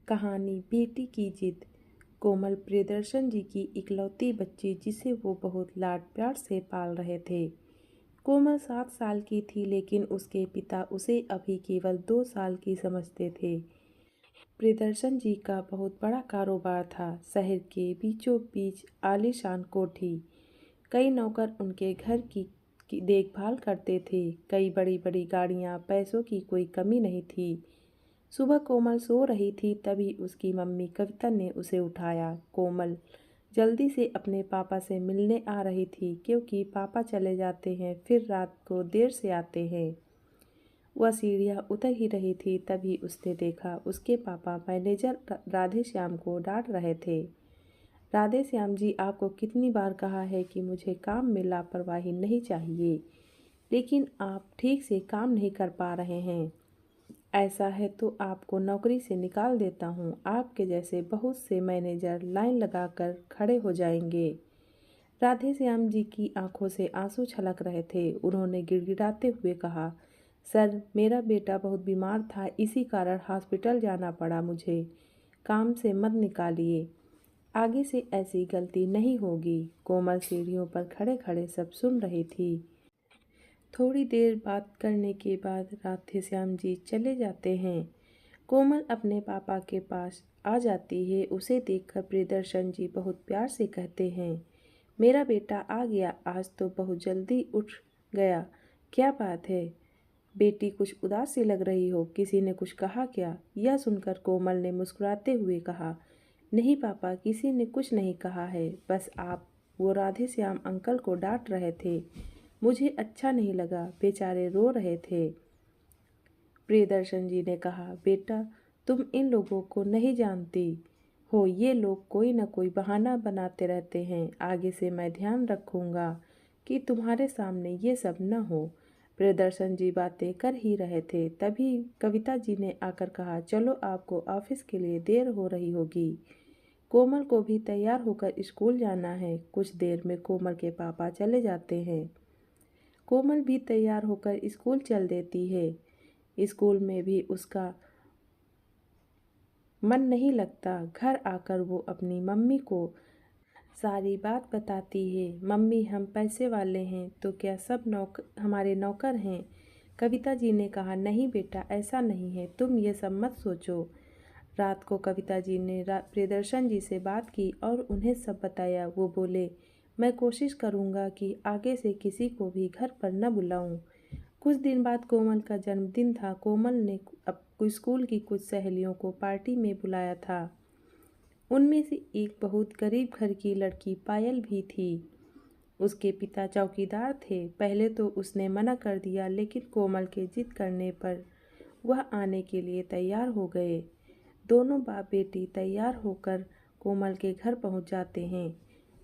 कहानी बेटी की जिद। कोमल प्रियदर्शन जी की इकलौती बच्ची जिसे वो बहुत लाड प्यार से पाल रहे थे। कोमल 7 साल की थी लेकिन उसके पिता उसे अभी केवल 2 साल की समझते थे। प्रियदर्शन जी का बहुत बड़ा कारोबार था। शहर के बीचों बीच आलीशान कोठी, कई नौकर उनके घर की देखभाल करते थे, कई बड़ी बड़ी गाड़ियाँ, पैसों की कोई कमी नहीं थी। सुबह कोमल सो रही थी तभी उसकी मम्मी कविता ने उसे उठाया। कोमल जल्दी से अपने पापा से मिलने आ रही थी क्योंकि पापा चले जाते हैं फिर रात को देर से आते हैं। वह सीढ़ियाँ उतर ही रही थी तभी उसने देखा उसके पापा मैनेजर राधे श्याम को डांट रहे थे। राधे श्याम जी, आपको कितनी बार कहा है कि मुझे काम में लापरवाही नहीं चाहिए, लेकिन आप ठीक से काम नहीं कर पा रहे हैं। ऐसा है तो आपको नौकरी से निकाल देता हूँ। आपके जैसे बहुत से मैनेजर लाइन लगाकर खड़े हो जाएंगे। राधे श्याम जी की आंखों से आंसू छलक रहे थे। उन्होंने गिड़गिड़ाते हुए कहा, सर, मेरा बेटा बहुत बीमार था, इसी कारण हॉस्पिटल जाना पड़ा मुझे। काम से मत निकालिए, आगे से ऐसी गलती नहीं होगी। कोमल सीढ़ियों पर खड़े खड़े सब सुन रही थी। थोड़ी देर बात करने के बाद राधे श्याम जी चले जाते हैं। कोमल अपने पापा के पास आ जाती है। उसे देखकर प्रियदर्शन जी बहुत प्यार से कहते हैं, मेरा बेटा आ गया, आज तो बहुत जल्दी उठ गया। क्या बात है बेटी, कुछ उदास सी लग रही हो, किसी ने कुछ कहा क्या? यह सुनकर कोमल ने मुस्कुराते हुए कहा, नहीं पापा, किसी ने कुछ नहीं कहा है, बस आप वो राधे श्याम अंकल को डांट रहे थे, मुझे अच्छा नहीं लगा, बेचारे रो रहे थे। प्रियदर्शन जी ने कहा, बेटा, तुम इन लोगों को नहीं जानती हो, ये लोग कोई न कोई बहाना बनाते रहते हैं। आगे से मैं ध्यान रखूंगा कि तुम्हारे सामने ये सब न हो। प्रियदर्शन जी बातें कर ही रहे थे तभी कविता जी ने आकर कहा, चलो, आपको ऑफिस के लिए देर हो रही होगी। कोमल को भी तैयार होकर स्कूल जाना है। कुछ देर में कोमल के पापा चले जाते हैं। कोमल भी तैयार होकर स्कूल चल देती है। स्कूल में भी उसका मन नहीं लगता। घर आकर वो अपनी मम्मी को सारी बात बताती है। मम्मी, हम पैसे वाले हैं तो क्या सब हमारे नौकर हैं? कविता जी ने कहा, नहीं बेटा, ऐसा नहीं है, तुम ये सब मत सोचो। रात को कविता जी ने प्रियदर्शन जी से बात की और उन्हें सब बताया। वो बोले, मैं कोशिश करूँगा कि आगे से किसी को भी घर पर न बुलाऊं। कुछ दिन बाद कोमल का जन्मदिन था। कोमल ने स्कूल की कुछ सहेलियों को पार्टी में बुलाया था। उनमें से एक बहुत गरीब घर की लड़की पायल भी थी। उसके पिता चौकीदार थे। पहले तो उसने मना कर दिया लेकिन कोमल के जिद करने पर वह आने के लिए तैयार हो गए। दोनों बाप बेटी तैयार होकर कोमल के घर पहुंच जाते हैं।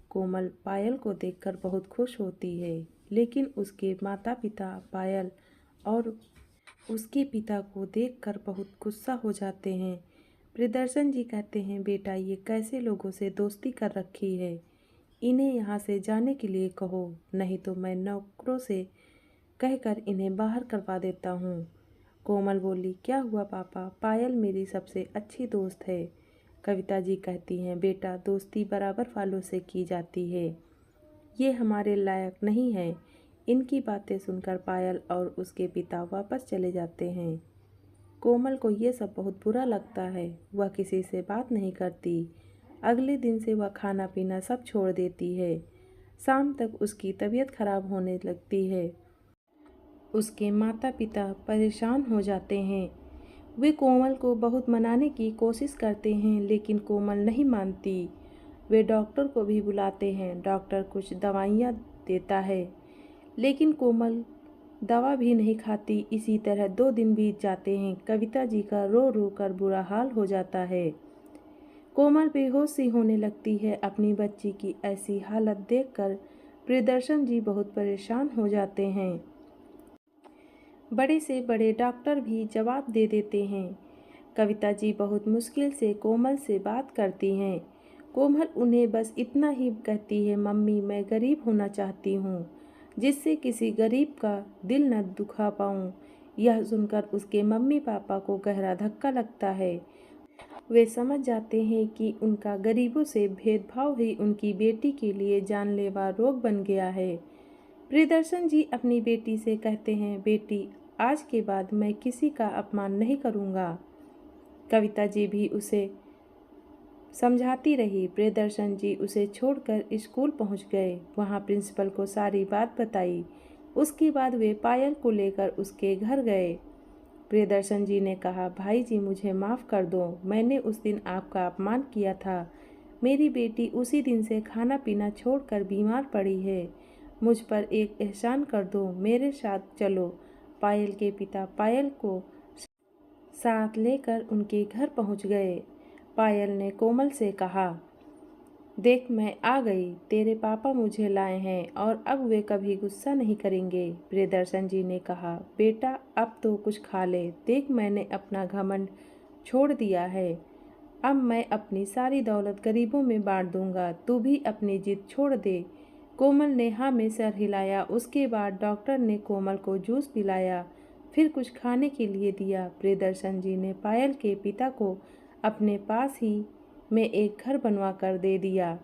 कोमल पायल को देखकर बहुत खुश होती है लेकिन उसके माता पिता पायल और उसके पिता को देखकर बहुत गुस्सा हो जाते हैं। प्रियदर्शन जी कहते हैं, बेटा, ये कैसे लोगों से दोस्ती कर रखी है, इन्हें यहाँ से जाने के लिए कहो, नहीं तो मैं नौकरों से कहकर इन्हें बाहर करवा देता हूँ। कोमल बोली, क्या हुआ पापा, पायल मेरी सबसे अच्छी दोस्त है। कविता जी कहती हैं, बेटा, दोस्ती बराबर वालों से की जाती है, ये हमारे लायक नहीं है। इनकी बातें सुनकर पायल और उसके पिता वापस चले जाते हैं। कोमल को ये सब बहुत बुरा लगता है। वह किसी से बात नहीं करती। अगले दिन से वह खाना पीना सब छोड़ देती है। शाम तक उसकी तबीयत खराब होने लगती है। उसके माता पिता परेशान हो जाते हैं। वे कोमल को बहुत मनाने की कोशिश करते हैं लेकिन कोमल नहीं मानती। वे डॉक्टर को भी बुलाते हैं। डॉक्टर कुछ दवाइयाँ देता है लेकिन कोमल दवा भी नहीं खाती। इसी तरह 2 दिन बीत जाते हैं। कविता जी का रो रो कर बुरा हाल हो जाता है। कोमल बेहोश सी होने लगती है। अपनी बच्ची की ऐसी हालत देखकर प्रियदर्शन जी बहुत परेशान हो जाते हैं। बड़े से बड़े डॉक्टर भी जवाब दे देते हैं। कविता जी बहुत मुश्किल से कोमल से बात करती हैं। कोमल उन्हें बस इतना ही कहती है, मम्मी, मैं गरीब होना चाहती हूँ जिससे किसी गरीब का दिल न दुखा पाऊँ। यह सुनकर उसके मम्मी पापा को गहरा धक्का लगता है। वे समझ जाते हैं कि उनका गरीबों से भेदभाव ही उनकी बेटी के लिए जानलेवा रोग बन गया है। प्रियदर्शन जी अपनी बेटी से कहते हैं, बेटी, आज के बाद मैं किसी का अपमान नहीं करूँगा। कविता जी भी उसे समझाती रही। प्रियदर्शन जी उसे छोड़कर स्कूल पहुंच गए। वहां प्रिंसिपल को सारी बात बताई। उसके बाद वे पायल को लेकर उसके घर गए। प्रियदर्शन जी ने कहा, भाई जी, मुझे माफ़ कर दो, मैंने उस दिन आपका अपमान किया था। मेरी बेटी उसी दिन से खाना पीना छोड़कर बीमार पड़ी है। मुझ पर एक एहसान कर दो, मेरे साथ चलो। पायल के पिता पायल को साथ लेकर उनके घर पहुंच गए। पायल ने कोमल से कहा, देख, मैं आ गई, तेरे पापा मुझे लाए हैं और अब वे कभी गुस्सा नहीं करेंगे। प्रियदर्शन जी ने कहा, बेटा, अब तो कुछ खा ले, देख मैंने अपना घमंड छोड़ दिया है। अब मैं अपनी सारी दौलत गरीबों में बांट दूंगा, तू भी अपनी जिद छोड़ दे। कोमल ने हाँ में सर हिलाया। उसके बाद डॉक्टर ने कोमल को जूस पिलाया, फिर कुछ खाने के लिए दिया। प्रियदर्शन जी ने पायल के पिता को अपने पास ही में एक घर बनवा कर दे दिया।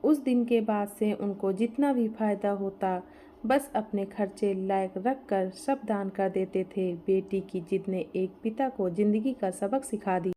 उस दिन के बाद से उनको जितना भी फायदा होता, बस अपने खर्चे लायक रख कर सब दान कर देते थे। बेटी की जिद ने एक पिता को जिंदगी का सबक सिखा दिया।